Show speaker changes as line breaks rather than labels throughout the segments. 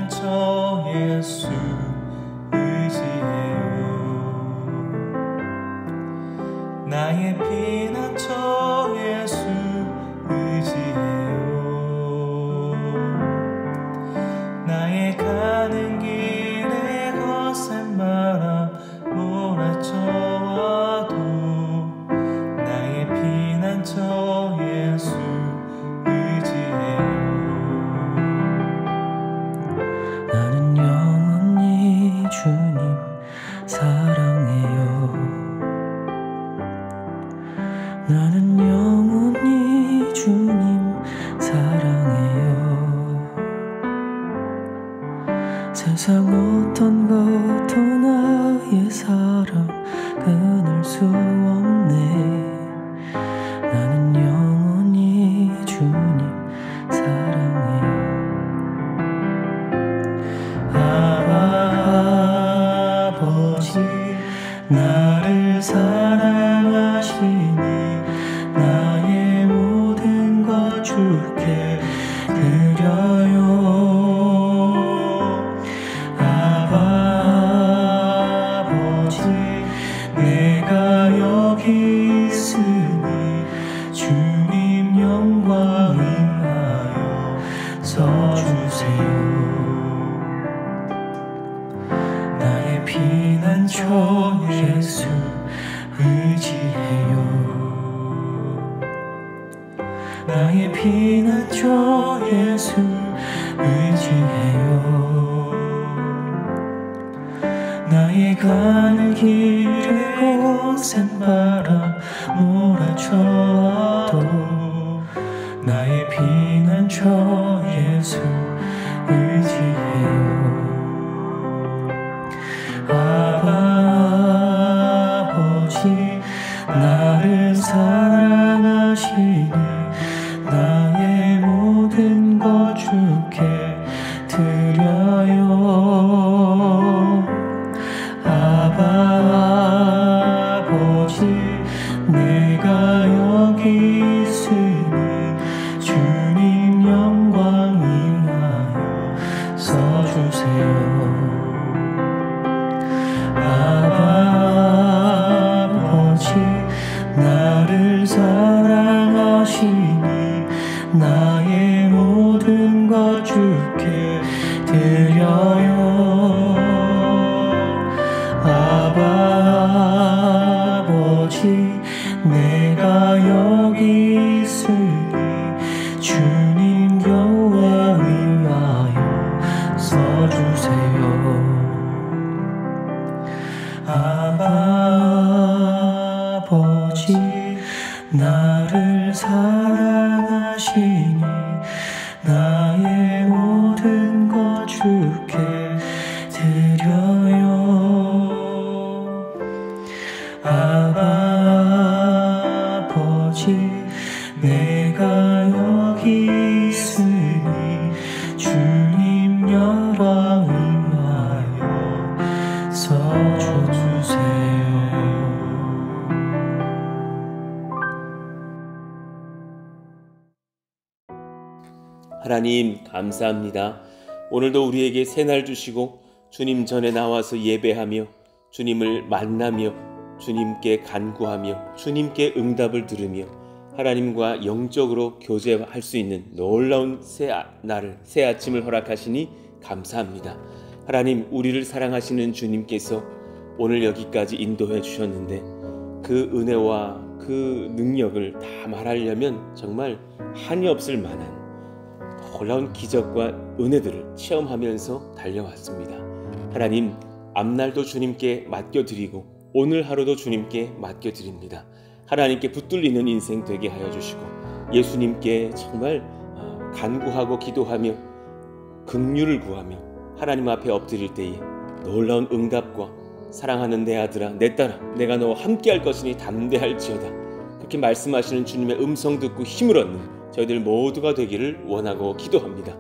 피난처 예수 의지해요. 나의 피난처 예수 의지해요. 나의 가는 길에 거센 바람 몰아쳐와도 나의 피난처 예수 의지해요.
나는 영원히 주님 사랑해요. 나는 영원히 주님 사랑해요. 세상 어떤 것도 나의 사랑 끊을 수 없네. 나는 영원히 주님 사랑해요. 아버지 나를 사랑하시니 나의 모든 것 주께 드려요. 아버지 내가 여기 있으니 주님 영광 인하여 서주세요. 나의 피난처 예수 의지해요. 나의 피난처 예수 의지해요. 나의 가는 길에 거센 바람 몰아쳐와도 나의 피난처 예수 의지해요. 아버지 나를 사랑하시니 나의 모든 것 주께 드려요. 아버지 내가 여기 있으니 주님 영광 인하여 서주세요. 아버지 나를 사랑하시니 나의 모든 것 주께 드려요. 아버지 내가 여기 있으니 주님 영광 인하여 서주세요. 아버지 나를 사랑하시니 나의 모든 것 주께 드려요. 아버지 내가 여기 있으니 주님 영광 인하여 서주세요.
하나님 감사합니다. 오늘도 우리에게 새날 주시고 주님 전에 나와서 예배하며 주님을 만나며 주님께 간구하며 주님께 응답을 들으며 하나님과 영적으로 교제할 수 있는 놀라운 새 아침을 허락하시니 감사합니다. 하나님, 우리를 사랑하시는 주님께서 오늘 여기까지 인도해 주셨는데 그 은혜와 그 능력을 다 말하려면 정말 한이 없을 만한 놀라운 기적과 은혜들을 체험하면서 달려왔습니다. 하나님, 앞날도 주님께 맡겨드리고 오늘 하루도 주님께 맡겨드립니다. 하나님께 붙들리는 인생 되게 하여 주시고 예수님께 정말 간구하고 기도하며 긍휼을 구하며 하나님 앞에 엎드릴 때에 놀라운 응답과 사랑하는 내 아들아 내 딸아 내가 너와 함께할 것이니 담대할지어다, 그렇게 말씀하시는 주님의 음성 듣고 힘을 얻는 저희들 모두가 되기를 원하고 기도합니다.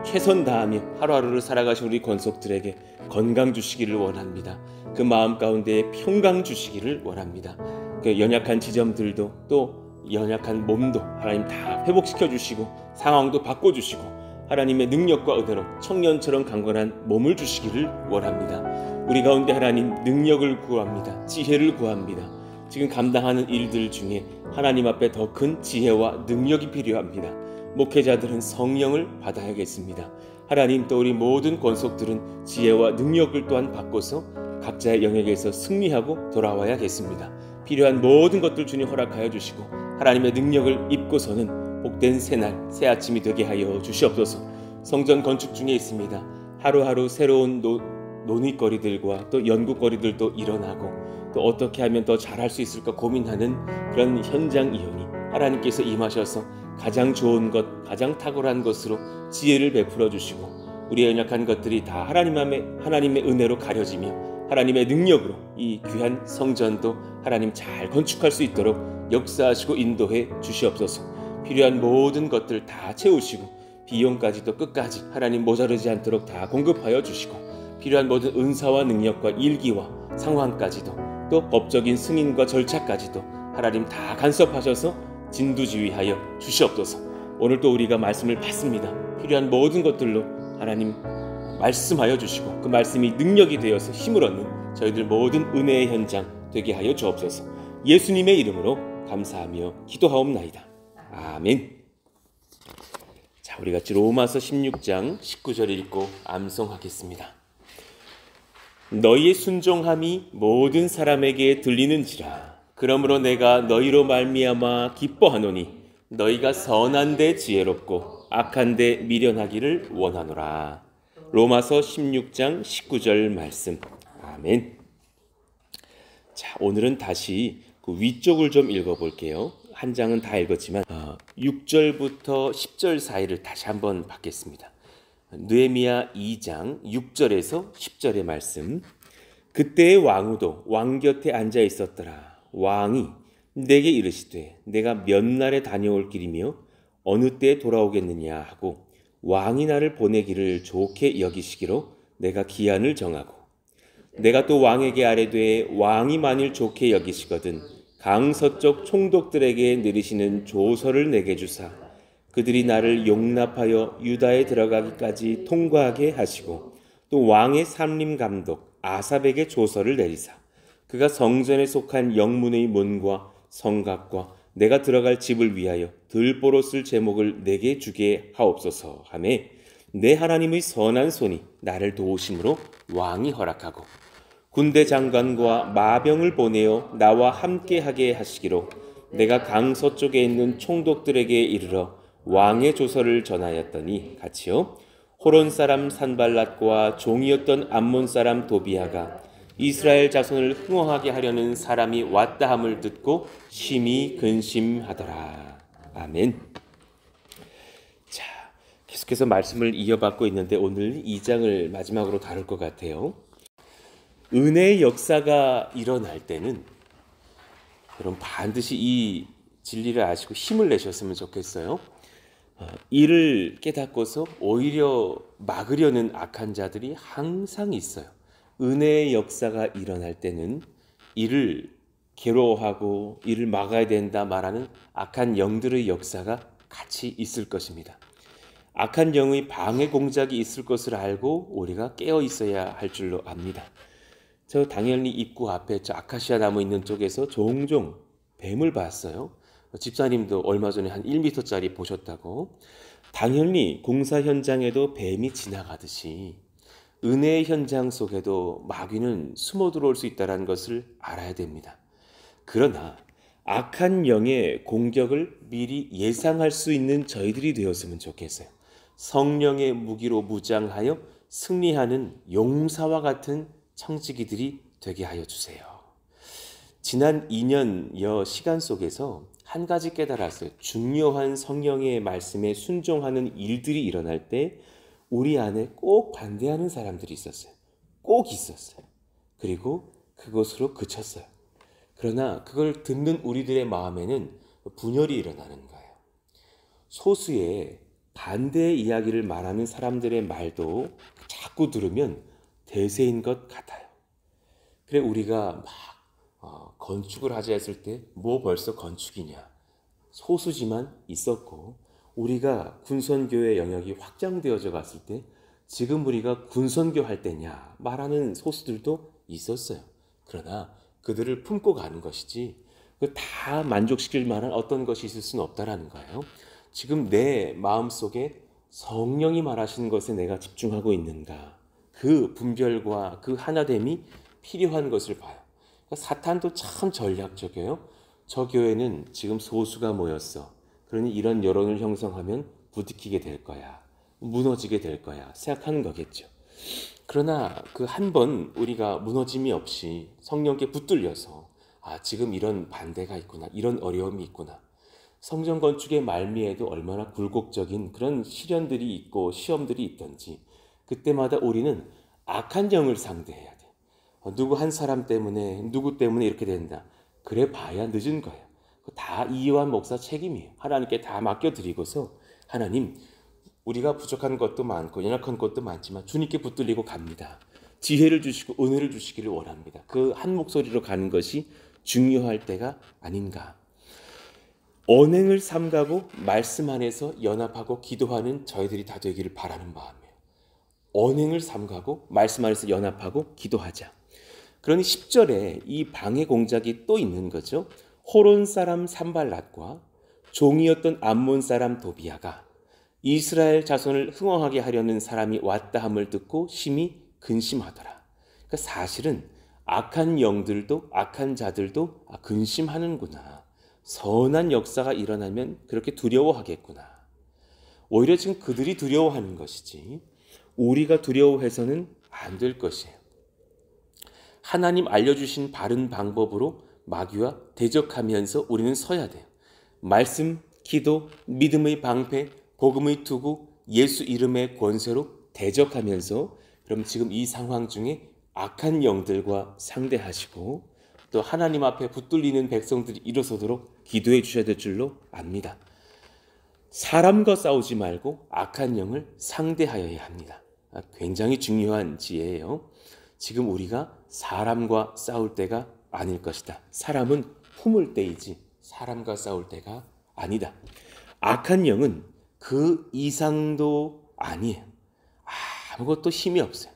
최선 다하며 하루하루를 살아가신 우리 권속들에게 건강 주시기를 원합니다. 그 마음 가운데 평강 주시기를 원합니다. 그 연약한 지점들도 또 연약한 몸도 하나님 다 회복시켜 주시고 상황도 바꿔 주시고 하나님의 능력과 은혜로 청년처럼 강건한 몸을 주시기를 원합니다. 우리 가운데 하나님 능력을 구합니다. 지혜를 구합니다. 지금 감당하는 일들 중에 하나님 앞에 더 큰 지혜와 능력이 필요합니다. 목회자들은 성령을 받아야겠습니다. 하나님, 또 우리 모든 권속들은 지혜와 능력을 또한 받고서 각자의 영역에서 승리하고 돌아와야겠습니다. 필요한 모든 것들 주님 허락하여 주시고 하나님의 능력을 입고서는 복된 새날, 새 아침이 되게 하여 주시옵소서. 성전 건축 중에 있습니다. 하루하루 새로운 논의거리들과 또 연구거리들도 일어나고 또 어떻게 하면 더 잘할 수 있을까 고민하는 그런 현장이오니 하나님께서 임하셔서 가장 좋은 것, 가장 탁월한 것으로 지혜를 베풀어 주시고 우리의 연약한 것들이 다 하나님의 은혜로 가려지며 하나님의 능력으로 이 귀한 성전도 하나님 잘 건축할 수 있도록 역사하시고 인도해 주시옵소서. 필요한 모든 것들 다 채우시고 비용까지도 끝까지 하나님 모자르지 않도록 다 공급하여 주시고 필요한 모든 은사와 능력과 일기와 상황까지도 또 법적인 승인과 절차까지도 하나님 다 간섭하셔서 진두지휘하여 주시옵소서. 오늘 또 우리가 말씀을 받습니다. 필요한 모든 것들로 하나님 말씀하여 주시고 그 말씀이 능력이 되어서 힘을 얻는 저희들 모든 은혜의 현장 되게 하여 주옵소서. 예수님의 이름으로 감사하며 기도하옵나이다. 아멘. 자, 우리 같이 로마서 16장 19절 읽고 암송하겠습니다. 너희의 순종함이 모든 사람에게 들리는지라. 그러므로 내가 너희로 말미암아 기뻐하노니 너희가 선한 데 지혜롭고 악한 데 미련하기를 원하노라. 로마서 16장 19절 말씀. 아멘. 자, 오늘은 다시 그 위쪽을 좀 읽어볼게요. 한 장은 다 읽었지만 6절부터 10절 사이를 다시 한번 받겠습니다. 느헤미야 2장 6절에서 10절의 말씀. 그때의 왕후도 왕 곁에 앉아 있었더라. 왕이 내게 이르시되 내가 몇 날에 다녀올 길이며 어느 때에 돌아오겠느냐 하고 왕이 나를 보내기를 좋게 여기시기로 내가 기한을 정하고 내가 또 왕에게 아뢰되 왕이 만일 좋게 여기시거든 강서쪽 총독들에게 내리시는 조서를 내게 주사 그들이 나를 용납하여 유다에 들어가기까지 통과하게 하시고 또 왕의 삼림 감독 아삽에게 조서를 내리사 그가 성전에 속한 영문의 문과 성곽과 내가 들어갈 집을 위하여 들보로 쓸 제목을 내게 주게 하옵소서 하매 내 하나님의 선한 손이 나를 도우심으로 왕이 허락하고 군대 장관과 마병을 보내어 나와 함께하게 하시기로 내가 강서쪽에 있는 총독들에게 이르러 왕의 조서를 전하였더니 같이요 호론 사람 산발랏과 종이었던 암몬 사람 도비아가 이스라엘 자손을 흥황하게 하려는 사람이 왔다 함을 듣고 심히 근심하더라. 아멘. 자, 계속해서 말씀을 이어받고 있는데 오늘 2장을 마지막으로 다룰 것 같아요. 은혜의 역사가 일어날 때는 여러분 반드시 이 진리를 아시고 힘을 내셨으면 좋겠어요. 이를 깨닫고서 오히려 막으려는 악한 자들이 항상 있어요. 은혜의 역사가 일어날 때는 이를 괴로워하고 이를 막아야 된다 말하는 악한 영들의 역사가 같이 있을 것입니다. 악한 영의 방해 공작이 있을 것을 알고 우리가 깨어 있어야 할 줄로 압니다. 저 당연히 입구 앞에 저 아카시아 나무 있는 쪽에서 종종 뱀을 봤어요. 집사님도 얼마 전에 한 1m짜리 보셨다고. 당연히 공사 현장에도 뱀이 지나가듯이 은혜의 현장 속에도 마귀는 숨어 들어올 수 있다는 것을 알아야 됩니다. 그러나 악한 영의 공격을 미리 예상할 수 있는 저희들이 되었으면 좋겠어요. 성령의 무기로 무장하여 승리하는 용사와 같은 청지기들이 되게 하여 주세요. 지난 2년여 시간 속에서 한 가지 깨달았어요. 중요한 성령의 말씀에 순종하는 일들이 일어날 때 우리 안에 꼭 반대하는 사람들이 있었어요. 꼭 있었어요. 그리고 그것으로 그쳤어요. 그러나 그걸 듣는 우리들의 마음에는 분열이 일어나는 거예요. 소수의 반대의 이야기를 말하는 사람들의 말도 자꾸 들으면 대세인 것 같아요. 그래 우리가 막 건축을 하자 했을 때 뭐 벌써 건축이냐. 소수지만 있었고 우리가 군선교의 영역이 확장되어져 갔을 때 지금 우리가 군선교 할 때냐 말하는 소수들도 있었어요. 그러나 그들을 품고 가는 것이지 다 만족시킬 만한 어떤 것이 있을 수는 없다라는 거예요. 지금 내 마음속에 성령이 말하시는 것에 내가 집중하고 있는가, 그 분별과 그 하나됨이 필요한 것을 봐요. 그러니까 사탄도 참 전략적이에요. 저 교회는 지금 소수가 모였어. 그러니 이런 여론을 형성하면 부딪히게 될 거야, 무너지게 될 거야 생각하는 거겠죠. 그러나 그 한 번 우리가 무너짐이 없이 성령께 붙들려서 지금 이런 반대가 있구나, 이런 어려움이 있구나, 성전 건축의 말미에도 얼마나 굴곡적인 그런 시련들이 있고 시험들이 있던지 그때마다 우리는 악한 영을 상대해야 돼. 누구 한 사람 때문에 누구 때문에 이렇게 된다. 그래 봐야 늦은 거예요. 다 이요한 목사 책임이에요. 하나님께 다 맡겨드리고서 하나님, 우리가 부족한 것도 많고 연약한 것도 많지만 주님께 붙들리고 갑니다. 지혜를 주시고 은혜를 주시기를 원합니다. 그 한 목소리로 가는 것이 중요할 때가 아닌가. 언행을 삼가고 말씀 안에서 연합하고 기도하는 저희들이 다 되기를 바라는 마음이에요. 언행을 삼가고 말씀 안에서 연합하고 기도하자. 그러니 10절에 이 방해 공작이 또 있는 거죠. 호론 사람 산발랏과 종이었던 암몬 사람 도비아가 이스라엘 자손을 흥황하게 하려는 사람이 왔다 함을 듣고 심히 근심하더라. 그러니까 사실은 악한 영들도 악한 자들도 근심하는구나. 선한 역사가 일어나면 그렇게 두려워하겠구나. 오히려 지금 그들이 두려워하는 것이지 우리가 두려워해서는 안 될 것이에요. 하나님 알려주신 바른 방법으로 마귀와 대적하면서 우리는 서야 돼요. 말씀, 기도, 믿음의 방패, 복음의 투구, 예수 이름의 권세로 대적하면서 그럼 지금 이 상황 중에 악한 영들과 상대하시고 또 하나님 앞에 붙들리는 백성들이 일어서도록 기도해 주셔야 될 줄로 압니다. 사람과 싸우지 말고 악한 영을 상대하여야 합니다. 굉장히 중요한 지혜예요. 지금 우리가 사람과 싸울 때가 아닐 것이다. 사람은 품을 때이지 사람과 싸울 때가 아니다. 악한 영은 그 이상도 아니에요. 아무것도 힘이 없어요.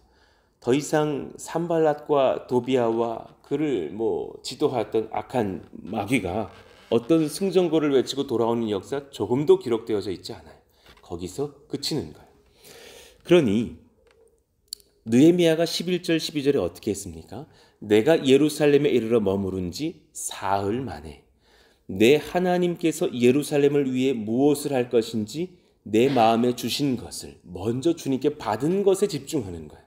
더 이상 산발랏과 도비아와 그를 지도하였던 악한 마귀가 어떤 승전고를 외치고 돌아오는 역사 조금도 기록되어져 있지 않아요. 거기서 그치는 거예요. 그러니 느헤미야가 11절 12절에 어떻게 했습니까? 내가 예루살렘에 이르러 머무른 지 사흘 만에 내 하나님께서 예루살렘을 위해 무엇을 할 것인지 내 마음에 주신 것을 먼저 주님께 받은 것에 집중하는 거예요.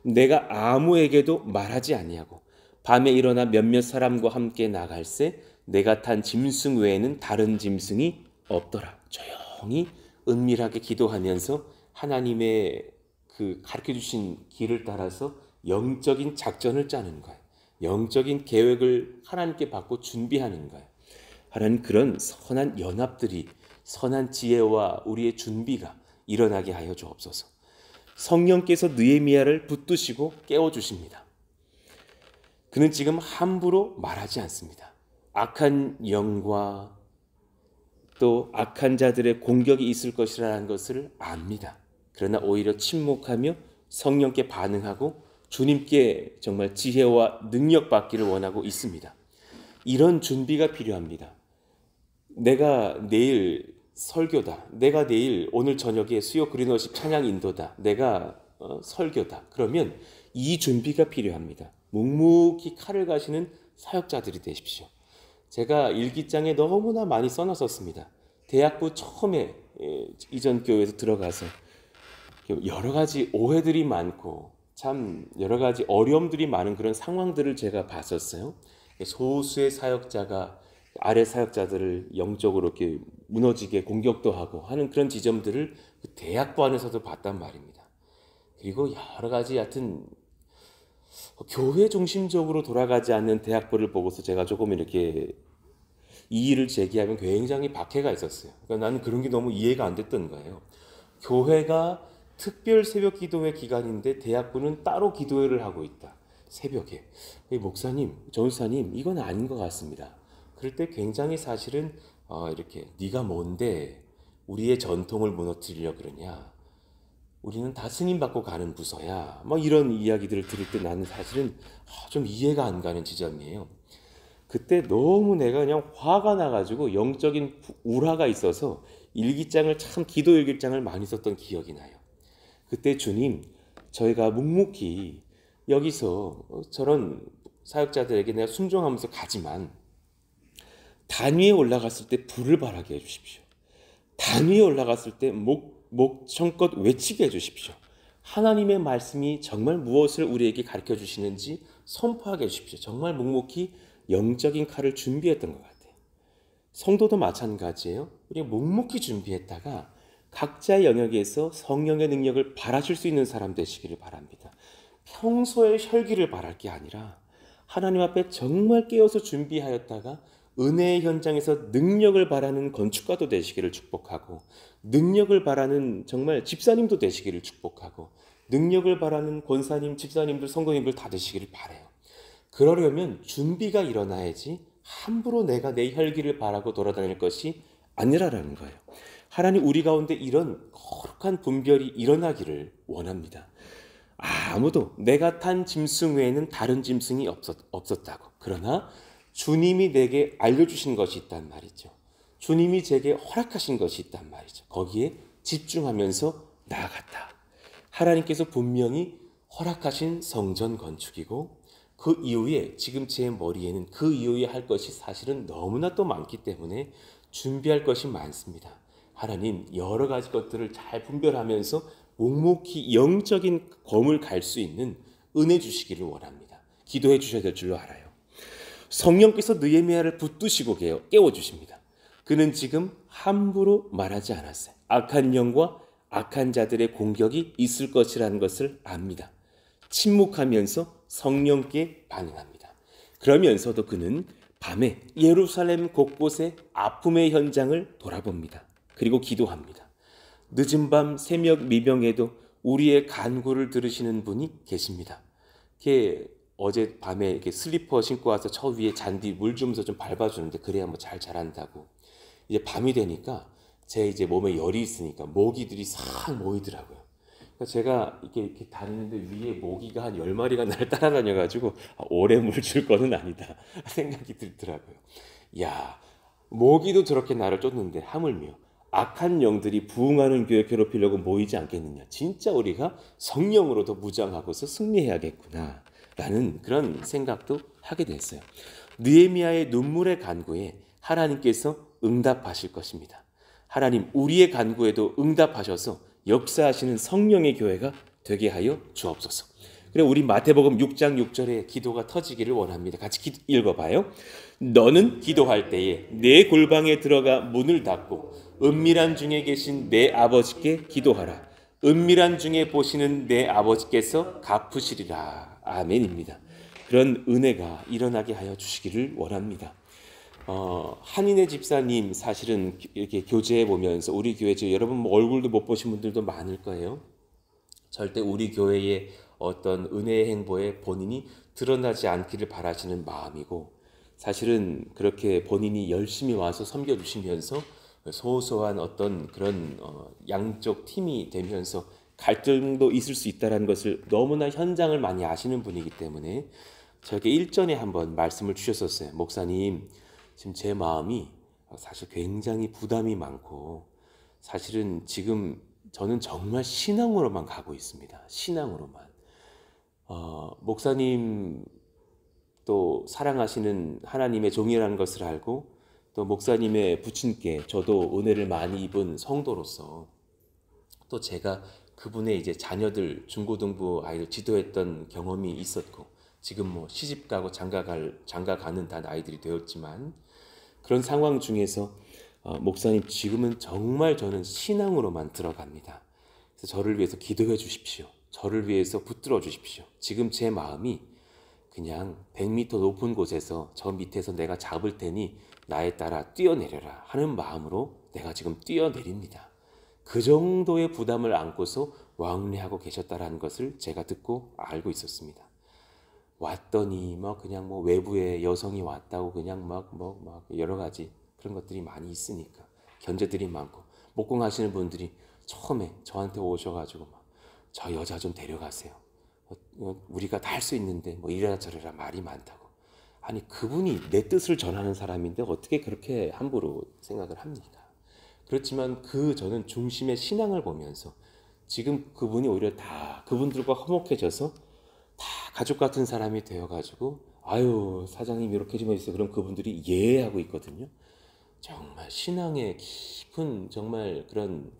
내가 아무에게도 말하지 아니하고 밤에 일어나 몇몇 사람과 함께 나갈새 내가 탄 짐승 외에는 다른 짐승이 없더라. 조용히 은밀하게 기도하면서 하나님의 그 가르쳐 주신 길을 따라서 영적인 작전을 짜는 거예요. 영적인 계획을 하나님께 받고 준비하는 거예요. 하나님 그런 선한 연합들이 선한 지혜와 우리의 준비가 일어나게 하여 주옵소서. 성령께서 느헤미야를 붙드시고 깨워주십니다. 그는 지금 함부로 말하지 않습니다. 악한 영과 또 악한 자들의 공격이 있을 것이라는 것을 압니다. 그러나 오히려 침묵하며 성령께 반응하고 주님께 정말 지혜와 능력 받기를 원하고 있습니다. 이런 준비가 필요합니다. 내가 내일 설교다. 내가 내일 오늘 저녁에 수요 그린워십 찬양 인도다. 내가 설교다. 그러면 이 준비가 필요합니다. 묵묵히 칼을 가시는 사역자들이 되십시오. 제가 일기장에 너무나 많이 써놨었습니다. 대학부 처음에 이전 교회에서 들어가서 여러 가지 오해들이 많고 참 여러 가지 어려움들이 많은 그런 상황들을 제가 봤었어요. 소수의 사역자가 아래 사역자들을 영적으로 이렇게 무너지게 공격도 하고 하는 그런 지점들을 그 대학부 안에서도 봤단 말입니다. 그리고 여러 가지 하여튼 교회 중심적으로 돌아가지 않는 대학부를 보고서 제가 조금 이렇게 이의를 제기하면 굉장히 박해가 있었어요. 그러니까 나는 그런 게 너무 이해가 안 됐던 거예요. 교회가 특별 새벽 기도회 기간인데 대학부는 따로 기도회를 하고 있다. 새벽에. 목사님, 전사님 이건 아닌 것 같습니다. 그럴 때 굉장히 사실은 이렇게 네가 뭔데 우리의 전통을 무너뜨리려 그러냐? 우리는 다 스님 받고 가는 부서야. 뭐 이런 이야기들을 들을 때 나는 사실은 좀 이해가 안 가는 지점이에요. 그때 너무 내가 그냥 화가 나가지고 영적인 울화가 있어서 일기장을 참 기도 일기장을 많이 썼던 기억이 나요. 그때 주님, 저희가 묵묵히 여기서 저런 사역자들에게 내가 순종하면서 가지만 단 위에 올라갔을 때 불을 발하게 해주십시오. 단 위에 올라갔을 때 목청껏 외치게 해주십시오. 하나님의 말씀이 정말 무엇을 우리에게 가르쳐 주시는지 선포하게 해주십시오. 정말 묵묵히 영적인 칼을 준비했던 것 같아요. 성도도 마찬가지예요. 우리 묵묵히 준비했다가 각자의 영역에서 성령의 능력을 발하실 수 있는 사람 되시기를 바랍니다. 평소에 혈기를 발할 게 아니라 하나님 앞에 정말 깨어서 준비하였다가 은혜의 현장에서 능력을 발하는 건축가도 되시기를 축복하고, 능력을 발하는 정말 집사님도 되시기를 축복하고, 능력을 발하는 권사님, 집사님들, 성도님들 다 되시기를 바라요. 그러려면 준비가 일어나야지 함부로 내가 내 혈기를 발하고 돌아다닐 것이 아니라라는 거예요. 하나님 우리 가운데 이런 거룩한 분별이 일어나기를 원합니다. 아무도 내가 탄 짐승 외에는 다른 짐승이 없었다고. 그러나 주님이 내게 알려주신 것이 있단 말이죠. 주님이 제게 허락하신 것이 있단 말이죠. 거기에 집중하면서 나아갔다. 하나님께서 분명히 허락하신 성전 건축이고, 그 이후에 지금 제 머리에는 그 이후에 할 것이 사실은 너무나 또 많기 때문에 준비할 것이 많습니다. 하나님 여러 가지 것들을 잘 분별하면서 묵묵히 영적인 검을 갈 수 있는 은혜 주시기를 원합니다. 기도해 주셔야 될 줄로 알아요. 성령께서 느헤미야를 붙드시고 깨워주십니다. 그는 지금 함부로 말하지 않았어요. 악한 영과 악한 자들의 공격이 있을 것이라는 것을 압니다. 침묵하면서 성령께 반응합니다. 그러면서도 그는 밤에 예루살렘 곳곳의 아픔의 현장을 돌아봅니다. 그리고 기도합니다. 늦은 밤 새벽 미명에도 우리의 간구를 들으시는 분이 계십니다. 어제 밤에 이렇게 슬리퍼 신고 와서 저 위에 잔디 물 주면서 좀 밟아주는데 그래야 뭐 잘 자란다고. 이제 밤이 되니까 제 이제 몸에 열이 있으니까 모기들이 싹 모이더라고요. 그러니까 제가 이렇게 다니는데 위에 모기가 한 10마리가 나를 따라다녀가지고 오래 물 줄 거는 아니다 생각이 들더라고요. 야, 모기도 저렇게 나를 쫓는데 하물며 악한 영들이 부흥하는 교회 괴롭히려고 모이지 않겠느냐. 진짜 우리가 성령으로도 무장하고서 승리해야겠구나 라는 그런 생각도 하게 됐어요. 느헤미야의 눈물의 간구에 하나님께서 응답하실 것입니다. 하나님 우리의 간구에도 응답하셔서 역사하시는 성령의 교회가 되게 하여 주옵소서. 그래 우리 마태복음 6장 6절에 기도가 터지기를 원합니다. 같이 읽어봐요. 너는 기도할 때에 내 골방에 들어가 문을 닫고 은밀한 중에 계신 내 아버지께 기도하라. 은밀한 중에 보시는 내 아버지께서 갚으시리라. 아멘입니다. 그런 은혜가 일어나게 하여 주시기를 원합니다. 한인의 집사님 사실은 이렇게 교제해 보면서 우리 교회 여러분 얼굴도 못 보신 분들도 많을 거예요. 절대 우리 교회의 어떤 은혜의 행보에 본인이 드러나지 않기를 바라시는 마음이고, 사실은 그렇게 본인이 열심히 와서 섬겨주시면서 소소한 어떤 그런 양쪽 팀이 되면서 갈등도 있을 수 있다는 것을 너무나 현장을 많이 아시는 분이기 때문에 저에게 일전에 한번 말씀을 주셨었어요. 목사님, 지금 제 마음이 사실 굉장히 부담이 많고 사실은 지금 저는 정말 신앙으로만 가고 있습니다. 신앙으로만. 목사님 또 사랑하시는 하나님의 종이라는 것을 알고 또 목사님의 부친께 저도 은혜를 많이 입은 성도로서 또 제가 그분의 이제 자녀들 중고등부 아이들 지도했던 경험이 있었고 지금 뭐 시집 가고 장가 가는 다 아이들이 되었지만 그런 상황 중에서 목사님 지금은 정말 저는 신앙으로만 들어갑니다. 그래서 저를 위해서 기도해 주십시오. 저를 위해서 붙들어 주십시오. 지금 제 마음이 그냥 100m 높은 곳에서 저 밑에서 내가 잡을 테니 나에 따라 뛰어내려라 하는 마음으로 내가 지금 뛰어내립니다. 그 정도의 부담을 안고서 왕래하고 계셨다라는 것을 제가 듣고 알고 있었습니다. 왔더니 그냥 외부에 여성이 왔다고 그냥 막 여러 가지 그런 것들이 많이 있으니까 견제들이 많고 목공하시는 분들이 처음에 저한테 오셔가지고 막 저 여자 좀 데려가세요. 우리가 다 할 수 있는데 뭐 이래라 저래라 말이 많다고. 아니 그분이 내 뜻을 전하는 사람인데 어떻게 그렇게 함부로 생각을 합니까? 그렇지만 저는 중심의 신앙을 보면서 지금 그분이 오히려 다 그분들과 화목해져서 다 가족 같은 사람이 되어가지고 아유 사장님 이렇게 좀 해주세요. 그럼 그분들이 예하고 있거든요. 정말 신앙의 깊은 정말 그런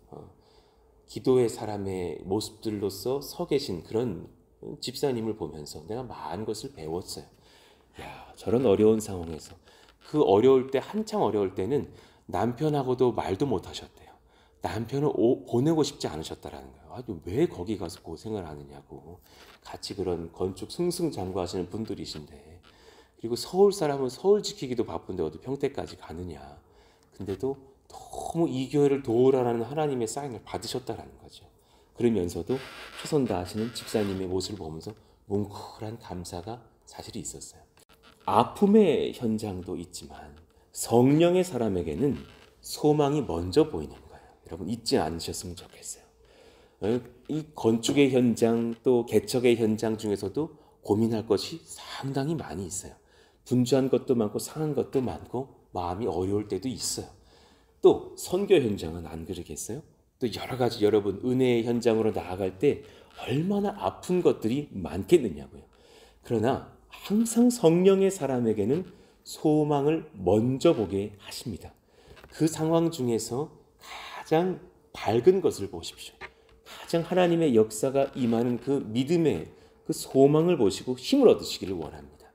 기도의 사람의 모습들로서 서 계신 그런 집사님을 보면서 내가 많은 것을 배웠어요. 야, 저런 어려운 상황에서 그 어려울 때 한창 어려울 때는 남편하고도 말도 못 하셨대요. 남편을 보내고 싶지 않으셨다라는 거예요. 아주 왜 거기 가서 고생을 하느냐고. 같이 그런 건축 승승장구하시는 분들이신데 그리고 서울 사람은 서울 지키기도 바쁜데 어디 평택까지 가느냐. 근데도 너무 이 교회를 도우라는 하나님의 사인을 받으셨다라는 거죠. 그러면서도 최선 다하시는 집사님의 모습을 보면서 뭉클한 감사가 사실이 있었어요. 아픔의 현장도 있지만 성령의 사람에게는 소망이 먼저 보이는 거예요. 여러분 잊지 않으셨으면 좋겠어요. 이 건축의 현장 또 개척의 현장 중에서도 고민할 것이 상당히 많이 있어요. 분주한 것도 많고 상한 것도 많고 마음이 어려울 때도 있어요. 또 선교 현장은 안 그러겠어요? 또 여러 가지 여러분 은혜의 현장으로 나아갈 때 얼마나 아픈 것들이 많겠느냐고요. 그러나 항상 성령의 사람에게는 소망을 먼저 보게 하십니다. 그 상황 중에서 가장 밝은 것을 보십시오. 가장 하나님의 역사가 임하는 그 믿음의 그 소망을 보시고 힘을 얻으시기를 원합니다.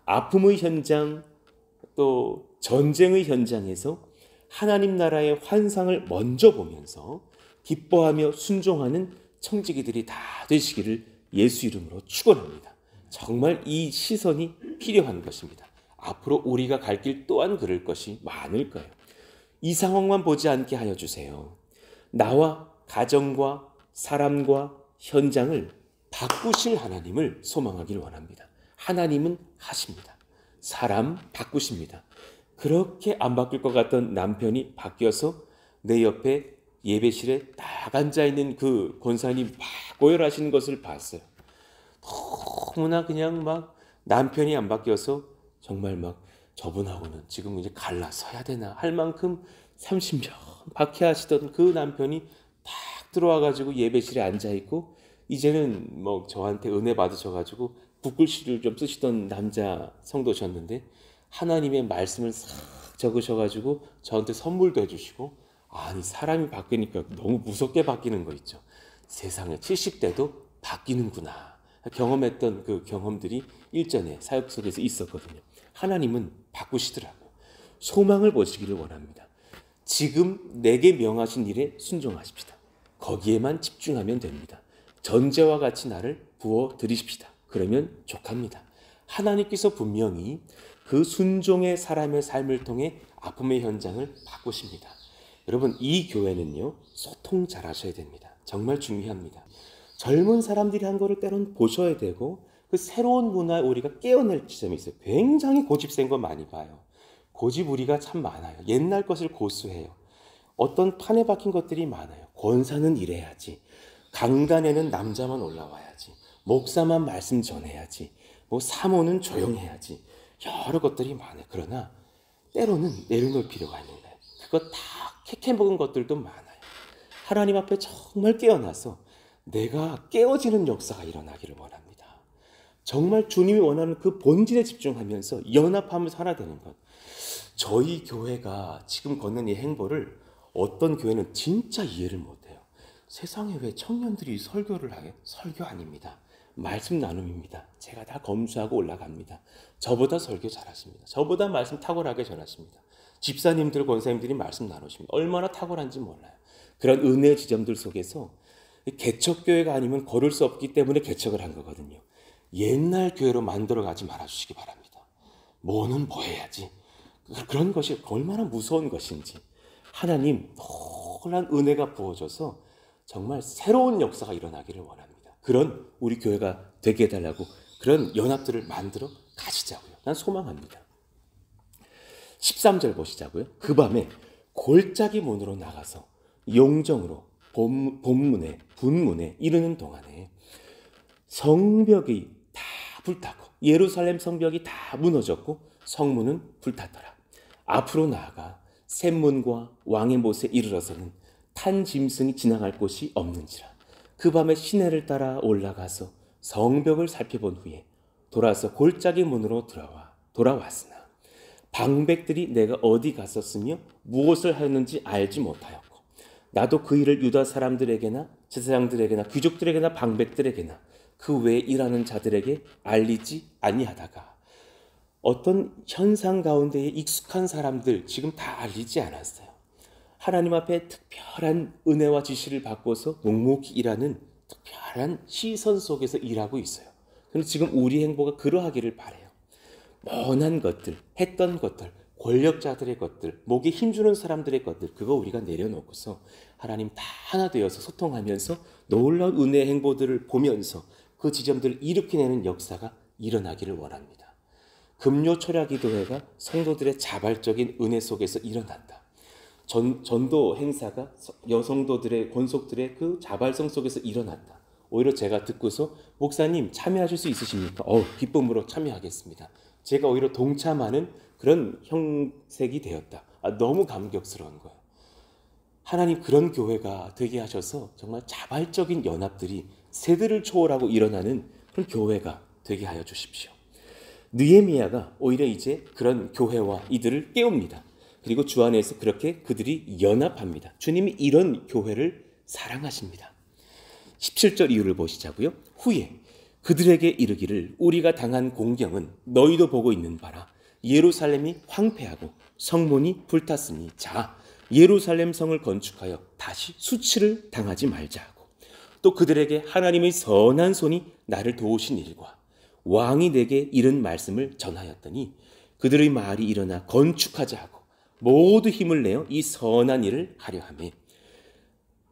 아픔의 현장 또 전쟁의 현장에서 하나님 나라의 환상을 먼저 보면서 기뻐하며 순종하는 청지기들이 다 되시기를 예수 이름으로 축원합니다. 정말 이 시선이 필요한 것입니다. 앞으로 우리가 갈 길 또한 그럴 것이 많을 거예요. 이 상황만 보지 않게 하여 주세요. 나와 가정과 사람과 현장을 바꾸실 하나님을 소망하기를 원합니다. 하나님은 하십니다. 사람 바꾸십니다. 그렇게 안 바뀔 것 같던 남편이 바뀌어서 내 옆에 예배실에 딱 앉아있는 그 권사님 막 고열하시는 것을 봤어요. 너무나 그냥 막 남편이 안 바뀌어서 정말 막 저분하고는 지금 이제 갈라서야 되나 할 만큼 30년 박해하시던 그 남편이 딱 들어와가지고 예배실에 앉아있고 이제는 뭐 저한테 은혜 받으셔가지고 붓글씨를 좀 쓰시던 남자 성도셨는데 하나님의 말씀을 싹 적으셔가지고 저한테 선물도 해주시고 아니 사람이 바뀌니까 너무 무섭게 바뀌는 거 있죠. 세상에 70대도 바뀌는구나 경험했던 그 경험들이 일전에 사역 속에서 있었거든요. 하나님은 바꾸시더라고요. 소망을 보시기를 원합니다. 지금 내게 명하신 일에 순종하십시다. 거기에만 집중하면 됩니다. 전제와 같이 나를 부어드리십시다. 그러면 족합니다. 하나님께서 분명히 그 순종의 사람의 삶을 통해 아픔의 현장을 바꾸십니다. 여러분 이 교회는요 소통 잘하셔야 됩니다. 정말 중요합니다. 젊은 사람들이 한 거를 때로는 보셔야 되고 그 새로운 문화에 우리가 깨어낼 지점이 있어요. 굉장히 고집센 거 많이 봐요. 고집우리가 참 많아요. 옛날 것을 고수해요. 어떤 판에 박힌 것들이 많아요. 권사는 이래야지. 강단에는 남자만 올라와야지. 목사만 말씀 전해야지. 뭐 사모는 조용해야지. 여러 것들이 많아요. 그러나 때로는 내려놓을 필요가 있는 거예요. 그거 다 캐캐 먹은 것들도 많아요. 하나님 앞에 정말 깨어나서 내가 깨어지는 역사가 일어나기를 원합니다. 정말 주님이 원하는 그 본질에 집중하면서 연합하면서 하나 되는 것. 저희 교회가 지금 걷는 이 행보를 어떤 교회는 진짜 이해를 못해요. 세상에 왜 청년들이 설교를 하게? 설교 아닙니다. 말씀 나눔입니다. 제가 다 검수하고 올라갑니다. 저보다 설교 잘하십니다. 저보다 말씀 탁월하게 전하십니다. 집사님들, 권사님들이 말씀 나누십니다. 얼마나 탁월한지 몰라요. 그런 은혜의 지점들 속에서 개척교회가 아니면 걸을 수 없기 때문에 개척을 한 거거든요. 옛날 교회로 만들어가지 말아주시기 바랍니다. 뭐는 뭐 해야지. 그런 것이 얼마나 무서운 것인지. 하나님 놀란 은혜가 부어져서 정말 새로운 역사가 일어나기를 원합니다. 그런 우리 교회가 되게 해달라고 그런 연합들을 만들어 가시자고요. 난 소망합니다. 13절 보시자고요. 그 밤에 골짜기 문으로 나가서 용정으로 분문에 이르는 동안에 성벽이 다 불타고 예루살렘 성벽이 다 무너졌고 성문은 불탔더라. 앞으로 나아가 샘문과 왕의 못에 이르러서는 탄 짐승이 지나갈 곳이 없는지라. 그 밤에 시내를 따라 올라가서 성벽을 살펴본 후에 돌아서 골짜기 문으로 돌아왔으나 방백들이 내가 어디 갔었으며 무엇을 하였는지 알지 못하였고 나도 그 일을 유다 사람들에게나 제사장들에게나 귀족들에게나 방백들에게나 그 외에 일하는 자들에게 알리지 아니하다가 어떤 현상 가운데에 익숙한 사람들 지금 다 알리지 않았어요. 하나님 앞에 특별한 은혜와 지시를 받고서 묵묵히 일하는 특별한 시선 속에서 일하고 있어요. 그런데 지금 우리 행보가 그러하기를 바라요. 먼한 것들, 했던 것들, 권력자들의 것들, 목에 힘주는 사람들의 것들, 그거 우리가 내려놓고서 하나님 다 하나 되어서 소통하면서 놀라운 은혜의 행보들을 보면서 그 지점들을 일으켜내는 역사가 일어나기를 원합니다. 금요 철야기도회가 성도들의 자발적인 은혜 속에서 일어난다. 전도 행사가 여성도들의 권속들의 그 자발성 속에서 일어났다. 오히려 제가 듣고서 목사님 참여하실 수 있으십니까? 기쁨으로 참여하겠습니다. 제가 오히려 동참하는 그런 형색이 되었다. 너무 감격스러운 거예요. 하나님 그런 교회가 되게 하셔서 정말 자발적인 연합들이 세대를 초월하고 일어나는 그런 교회가 되게 하여 주십시오. 느헤미야가 오히려 이제 그런 교회와 이들을 깨웁니다. 그리고 주 안에서 그렇게 그들이 연합합니다. 주님이 이런 교회를 사랑하십니다. 17절 이유를 보시자고요. 후에 그들에게 이르기를 우리가 당한 공경은 너희도 보고 있는 바라. 예루살렘이 황폐하고 성문이 불탔으니 자 예루살렘 성을 건축하여 다시 수치를 당하지 말자 하고 또 그들에게 하나님의 선한 손이 나를 도우신 일과 왕이 내게 이른 말씀을 전하였더니 그들의 말이 일어나 건축하자 하고 모두 힘을 내어 이 선한 일을 하려 하매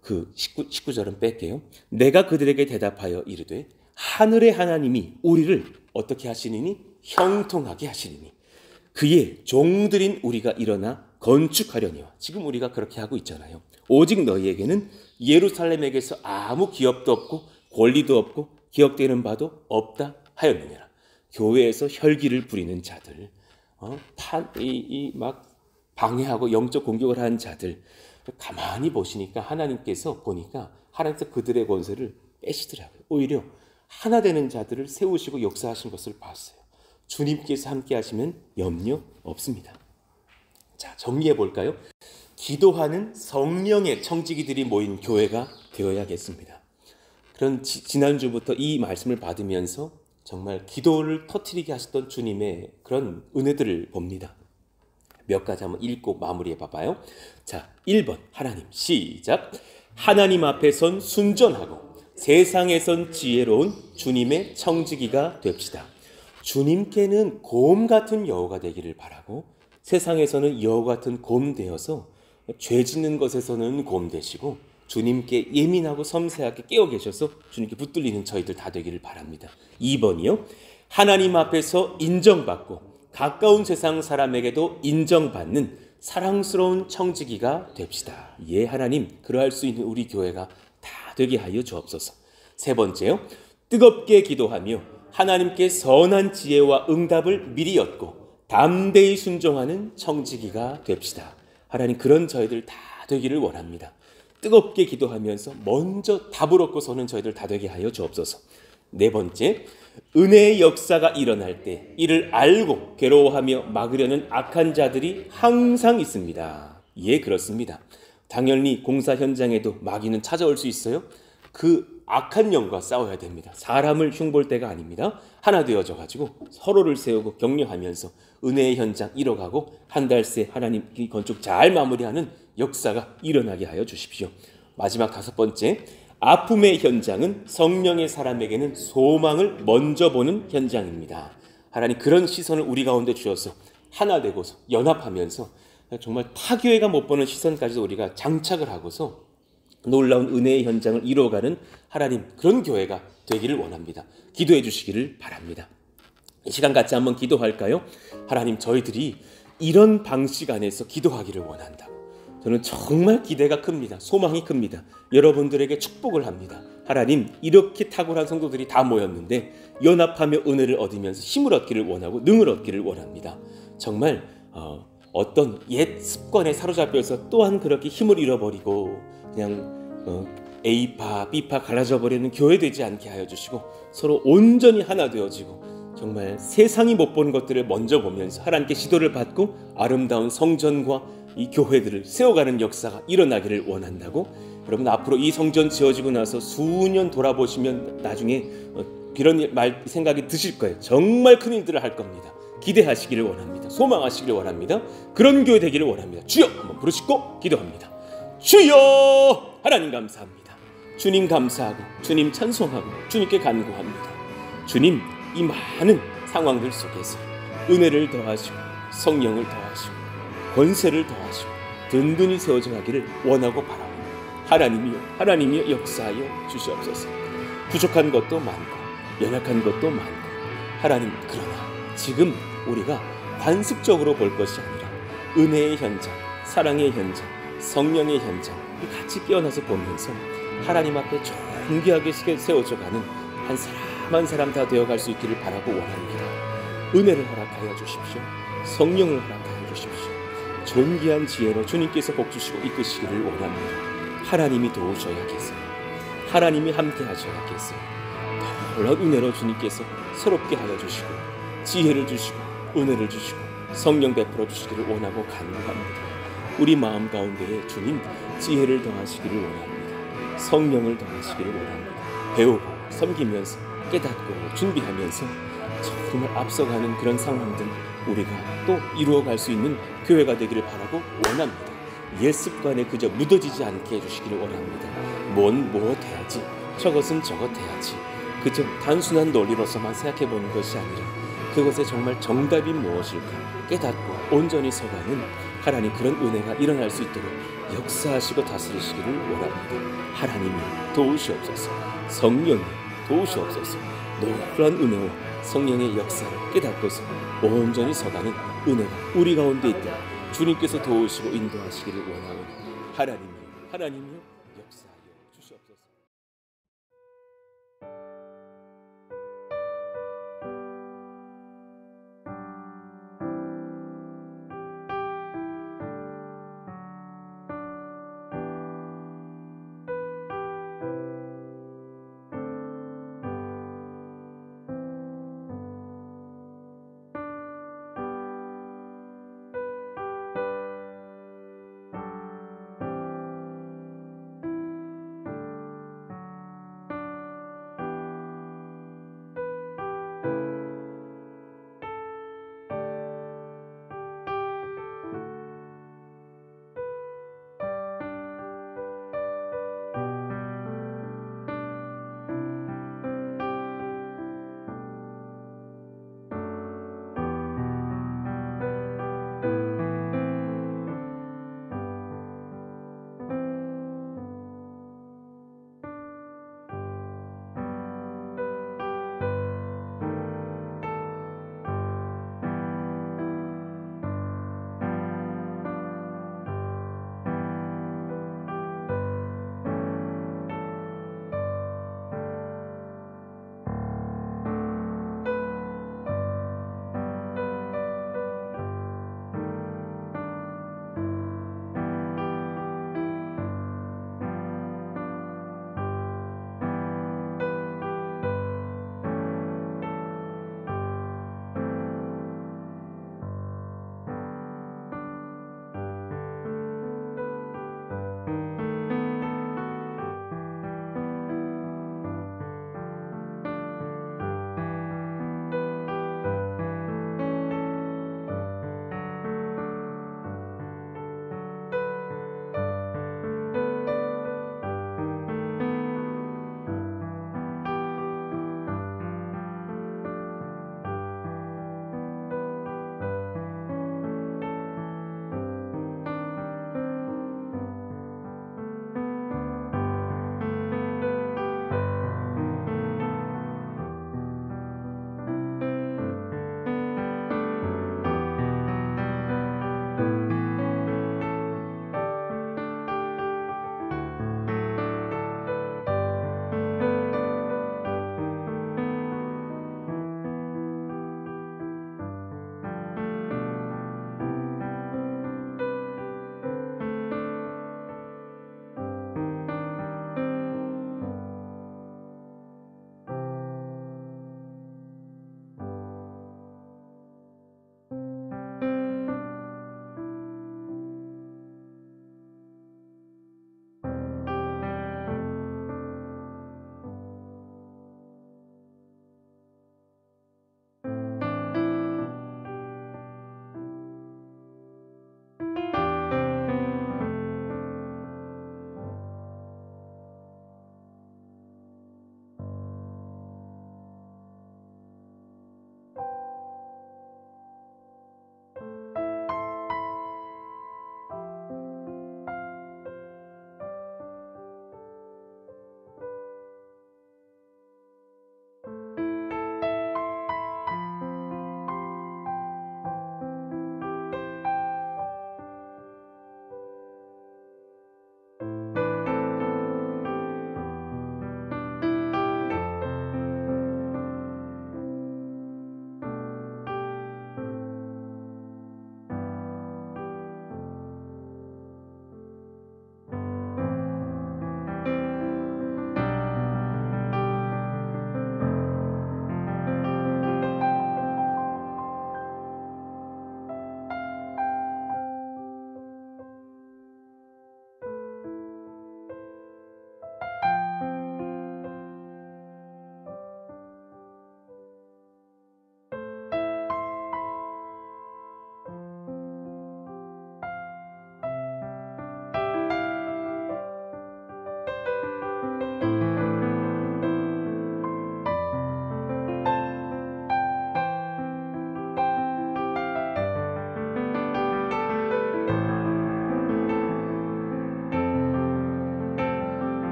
그 19절은 뺄게요. 내가 그들에게 대답하여 이르되 하늘의 하나님이 우리를 어떻게 하시니니 형통하게 하시니니 그의 종들인 우리가 일어나 건축하려니와 지금 우리가 그렇게 하고 있잖아요. 오직 너희에게는 예루살렘에게서 아무 기업도 없고 권리도 없고 기억되는 바도 없다 하였느니라. 교회에서 혈기를 부리는 자들, 막 방해하고 영적 공격을 하는 자들 가만히 보시니까 하나님께서 보니까 하나님께서 그들의 권세를 빼시더라고요. 오히려 하나 되는 자들을 세우시고 역사하신 것을 봤어요. 주님께서 함께 하시면 염려 없습니다. 자, 정리해 볼까요? 기도하는 성령의 청지기들이 모인 교회가 되어야겠습니다. 그런 지난주부터 이 말씀을 받으면서 정말 기도를 터뜨리게 하셨던 주님의 그런 은혜들을 봅니다. 몇 가지 한번 읽고 마무리해 봐봐요. 자, 1번 하나님 시작. 하나님 앞에 선 순전하고 세상에선 지혜로운 주님의 청지기가 됩시다. 주님께는 곰 같은 여호가 되기를 바라고 세상에서는 여호 같은 곰 되어서 죄 짓는 것에서는 곰 되시고 주님께 예민하고 섬세하게 깨어 계셔서 주님께 붙들리는 저희들 다 되기를 바랍니다. 2번이요. 하나님 앞에서 인정받고 가까운 세상 사람에게도 인정받는 사랑스러운 청지기가 됩시다. 예, 하나님 그러할 수 있는 우리 교회가 다 되게 하여 주옵소서. 3번째요. 뜨겁게 기도하며 하나님께 선한 지혜와 응답을 미리 얻고 담대히 순종하는 청지기가 됩시다. 하나님 그런 저희들 다 되기를 원합니다. 뜨겁게 기도하면서 먼저 답을 얻고서는 저희들 다 되게 하여 주옵소서. 4번째, 은혜의 역사가 일어날 때 이를 알고 괴로워하며 막으려는 악한 자들이 항상 있습니다. 예, 그렇습니다. 당연히 공사 현장에도 마귀는 찾아올 수 있어요. 그 악한 영과 싸워야 됩니다. 사람을 흉볼 때가 아닙니다. 하나 되어져 가지고 서로를 세우고 격려하면서 은혜의 현장 이뤄가고 한 달 새 하나님 건축 잘 마무리하는 역사가 일어나게 하여 주십시오. 마지막 5번째, 아픔의 현장은 성령의 사람에게는 소망을 먼저 보는 현장입니다. 하나님 그런 시선을 우리 가운데 주셔서 하나 되고서 연합하면서 정말 타교회가 못 보는 시선까지도 우리가 장착을 하고서 놀라운 은혜의 현장을 이루어가는 하나님 그런 교회가 되기를 원합니다. 기도해 주시기를 바랍니다. 이 시간 같이 한번 기도할까요? 하나님 저희들이 이런 방식 안에서 기도하기를 원한다고 저는 정말 기대가 큽니다. 소망이 큽니다. 여러분들에게 축복을 합니다. 하나님, 이렇게 탁월한 성도들이 다 모였는데 연합하며 은혜를 얻으면서 힘을 얻기를 원하고 능을 얻기를 원합니다. 정말 어떤 옛 습관에 사로잡혀서 또한 그렇게 힘을 잃어버리고 그냥 A파, B파 갈라져 버리는 교회 되지 않게 하여 주시고 서로 온전히 하나 되어지고 정말 세상이 못 본 것들을 먼저 보면서 하나님께 시도를 받고 아름다운 성전과 이 교회들을 세워가는 역사가 일어나기를 원한다고. 여러분, 앞으로 이 성전 지어지고 나서 수년 돌아보시면 나중에 이런 말 생각이 드실 거예요. 정말 큰 일들을 할 겁니다. 기대하시기를 원합니다. 소망하시기를 원합니다. 그런 교회 되기를 원합니다. 주여 한번 부르시고 기도합니다. 주여! 하나님 감사합니다. 주님 감사하고 주님 찬송하고 주님께 간구합니다. 주님, 이 많은 상황들 속에서 은혜를 더하시고 성령을 더하시고 권세를 더하시고 든든히 세워져 가기를 원하고 바라옵니다. 하나님이여 역사하여 주시옵소서. 부족한 것도 많고 연약한 것도 많고 하나님, 그러나 지금 우리가 관습적으로 볼 것이 아니라 은혜의 현장, 사랑의 현장, 성령의 현장 같이 깨어나서 보면서 하나님 앞에 존귀하게 세워져가는 한 사람 한 사람 다 되어갈 수 있기를 바라고 원합니다. 은혜를 허락하여 주십시오. 성령을 허락하여 주십시오. 존귀한 지혜로 주님께서 복주시고 이끄시기를 원합니다. 하나님이 도우셔야겠어요. 하나님이 함께 하셔야겠어요. 놀라운 은혜로 주님께서 새롭게 하여 주시고 지혜를 주시고 은혜를 주시고 성령 베풀어 주시기를 원하고 간구합니다. 우리 마음 가운데에 주님 지혜를 더하시기를 원합니다. 성령을 더하시기를 원합니다. 배우고 섬기면서 깨닫고 준비하면서 정말 앞서가는 그런 상황들 우리가 또 이루어갈 수 있는 교회가 되기를 바라고 원합니다. 옛 습관에 그저 묻어지지 않게 해주시기를 원합니다. 뭔 무엇 해야지, 저것은 저것 해야지, 그저 단순한 논리로서만 생각해보는 것이 아니라 그것에 정말 정답이 무엇일까 깨닫고 온전히 서가는 하나님, 그런 은혜가 일어날 수 있도록 역사하시고 다스리시기를 원합니다. 하나님이 도우시옵소서. 성령이 도우시옵소서. 놀라운 은혜와 성령의 역사를 깨닫고서 온전히 서가는 은혜가 우리 가운데 있도록 주님께서 도우시고 인도하시기를 원하오니 하나님이여